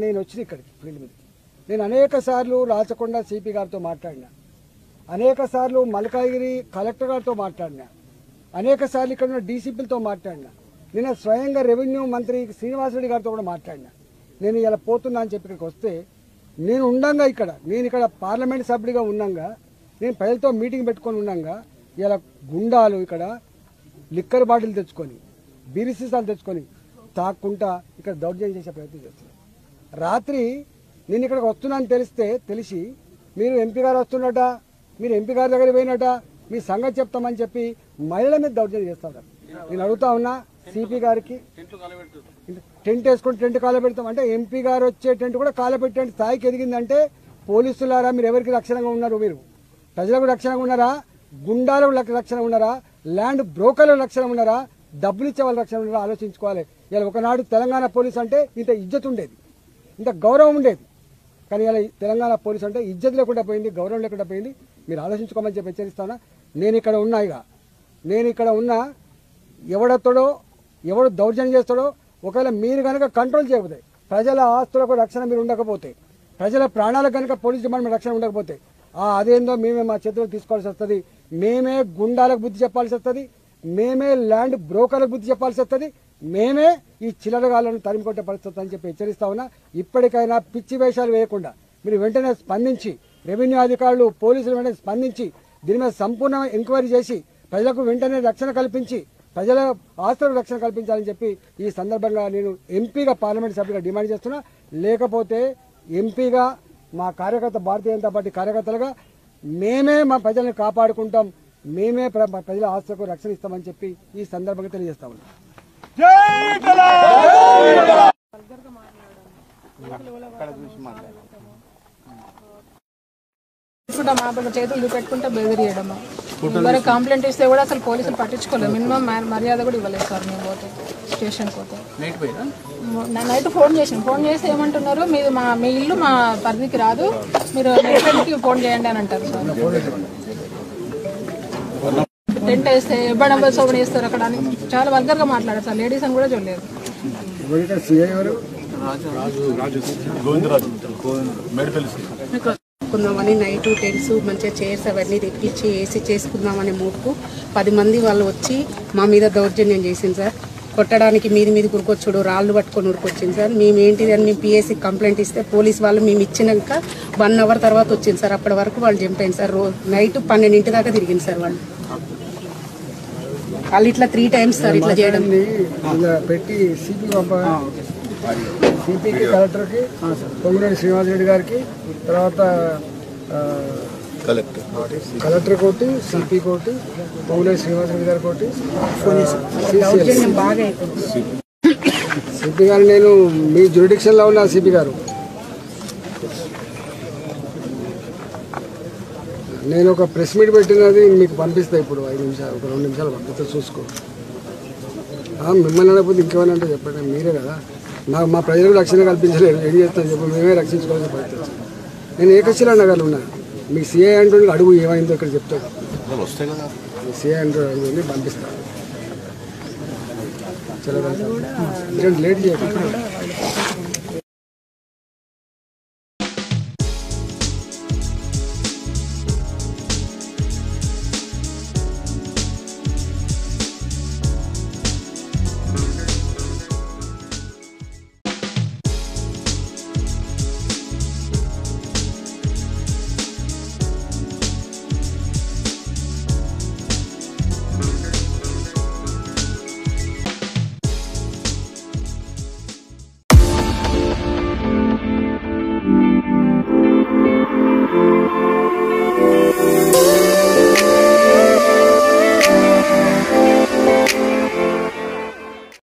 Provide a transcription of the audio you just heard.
నేను వచ్చిన ఇక్కడికి ఫీల్డ్ మీద నేను అనేక సార్లు రాచకొండ సిపి గారితో మాట్లాడినా, అనేక సార్లు మల్కాగిరి కలెక్టర్ గారితో మాట్లాడినా, అనేక సార్లు ఇక్కడ ఉన్న డీసీపీలతో మాట్లాడినా, నిన్న స్వయంగా రెవెన్యూ మంత్రి శ్రీనివాసరెడ్డి గారితో కూడా మాట్లాడినా. నేను ఇలా పోతున్నా అని చెప్పి ఇక్కడికి వస్తే నేను ఉండంగా నేను ఇక్కడ పార్లమెంట్ సభ్యుడిగా ఉన్నాగా, నేను ప్రజలతో మీటింగ్ పెట్టుకొని ఉన్నాగా ఇలా గుండాలు ఇక్కడ లిక్కర్ బాటిల్ తెచ్చుకొని బీరీ సీసాలు తెచ్చుకొని తాక్కుంటా ఇక్కడ దౌర్జన్యం చేసే ప్రయత్నం చేస్తున్నారు. రాత్రి నేను ఇక్కడికి వస్తున్నాను తెలిసి మీరు ఎంపీ గారు వస్తున్నట, మీరు ఎంపీ గారి దగ్గర పోయినట, మీ సంగతి చెప్తామని చెప్పి మహిళల మీద దౌర్జన్యం చేస్తున్నారు. నేను అడుగుతా ఉన్నా సిపి గారికి, టెంట్ వేసుకొని టెంట్ కాలబెడతాం అంటే ఎంపీ గారు వచ్చే టెంట్ కూడా కాలబెట్టే స్థాయికి ఎదిగిందంటే పోలీసులారా మీరు ఎవరికి రక్షణగా ఉన్నారు? మీరు ప్రజలకు రక్షణగా ఉన్నారా? గుండాలకు రక్షణ ఉన్నారా? ల్యాండ్ బ్రోకర్లకు రక్షణ ఉన్నారా? డబ్బులు ఇచ్చే వాళ్ళ రక్షణ ఉన్నారా? ఆలోచించుకోవాలి. ఇలా ఒకనాడు తెలంగాణ పోలీసు అంటే ఇంత ఇజ్జత్ ఉండేది, ఇంత గౌరవం ఉండేది. కానీ ఇలా తెలంగాణ పోలీసు అంటే ఇజ్జత్ లేకుండా పోయింది, గౌరవం లేకుండా పోయింది. మీరు ఆలోచించుకోమని చెప్పి హెచ్చరిస్తానా. నేను ఇక్కడ ఉన్నా ఎవడొస్తాడో ఎవడు దౌర్జన్యం చేస్తాడో ఒకవేళ మీరు కనుక కంట్రోల్ చేయకపోతే, ప్రజల ఆస్తులకు రక్షణ మీరు ఉండకపోతే, ప్రజల ప్రాణాలకు కనుక పోలీస్ డిపార్ట్మెంట్ రక్షణ ఉండకపోతే అదేందో మేమే మా చేతులకు తీసుకోవాల్సి వస్తుంది. మేమే గుండాలకు బుద్ధి చెప్పాల్సి వస్తుంది, మేమే ల్యాండ్ బ్రోకర్లకు బుద్ధి చెప్పాల్సి వస్తుంది, మేమే ఈ చిల్లరగాళ్లను తరిమికొట్టే పరిస్థితి అని చెప్పి హెచ్చరిస్తా ఉన్నా. ఇప్పటికైనా పిచ్చి వేషాలు వేయకుండా మీరు వెంటనే స్పందించి, రెవెన్యూ అధికారులు పోలీసులు వెంటనే స్పందించి దీని మీద సంపూర్ణ ఎంక్వైరీ చేసి ప్రజలకు వెంటనే రక్షణ కల్పించి ప్రజల ఆస్తులకు రక్షణ కల్పించాలని చెప్పి ఈ సందర్భంగా నేను ఎంపీగా పార్లమెంట్ సభ్యుగా డిమాండ్ చేస్తున్నా. లేకపోతే ఎంపీగా మా కార్యకర్త భారతీయ జనతా పార్టీ కార్యకర్తలుగా మేమే మా ప్రజల్ని కాపాడుకుంటాం, మేమే ప్రజల ఆస్తులకు రక్షణ ఇస్తామని చెప్పి ఈ సందర్భంగా తెలియజేస్తా ఉన్నాం. మా చేతులు చూపెట్టుకుంటే బెదిరియడము, మరి కంప్లైంట్ ఇస్తే కూడా అసలు పోలీసులు పట్టించుకోలేదు. మినిమం మర్యాద కూడా ఇవ్వలేదు సార్. మేము పోతే స్టేషన్కి పోతే నైట్ ఫోన్ చేసి ఏమంటున్నారు, మీ ఇల్లు మా పరిధికి రాదు, మీరు నెట్కి ఫోన్ చేయండి అని అంటారు సార్. టెంట్ వేస్తే ఎవ్వడం సోపని వేస్తారు అక్కడ అని చాలా వల్గర్గా మాట్లాడారు సార్. లేడీస్ అని కూడా చూడలేదు. చేసుకుందామని నైట్ టెంట్స్ మంచిగా చైర్స్ అవన్నీ తెప్పించి ఏసీ చేసుకుందామనే మూడ్కు 10 మంది వాళ్ళు వచ్చి మా మీద దౌర్జన్యం చేసింది సార్. కొట్టడానికి మీది కురుకొచ్చుడు, రాళ్ళు పట్టుకొని ఉరుకొచ్చింది సార్. మేము ఏంటిది అని మేము పిఎస్సి కంప్లైంట్ ఇస్తే పోలీస్ వాళ్ళు మేము ఇచ్చినాక 1 అవర్ తర్వాత వచ్చింది సార్. అప్పటి వరకు వాళ్ళు చంపాను సార్. నైట్ 12 దాకా తిరిగింది సార్ వాళ్ళు ఇట్లా 3 టైమ్స్ సార్ ఇట్లా చేయడం పెట్టి సిపికి కలెక్టర్కి పొంగులేటి శ్రీనివాసరెడ్డి గారికి తర్వాత కలెక్టర్ కోటి సిపి కోటి పొంగులేటి శ్రీనివాసరెడ్డి గారి కోటి సిపి గారు నేను మీ జ్యూరిడిక్షన్లో ఉన్న సిపి గారు నేను ఒక ప్రెస్ మీట్ పెట్టినది మీకు పంపిస్తా ఇప్పుడు 5 నిమిషాలు ఒక 2 నిమిషాలు పంపిస్తా చూసుకో. మిమ్మల్ని అనకపోతే ఇంకేమైనా అంటే చెప్పండి, మీరే కదా మా ప్రజలకు రక్షణ కల్పించలేదు, ఏం చేస్తాను చెప్పి మేమే రక్షించుకోవాల్సిన పరిస్థితి. నేను ఏకశిలా నగర్లో ఉన్నా, మీ సిఐ అంటూ అడుగు ఏమైందో ఇక్కడ చెప్తాడు. సిఐ అంటూ అడుగుని పంపిస్తాను. చాలా లేట్ చేయకుండా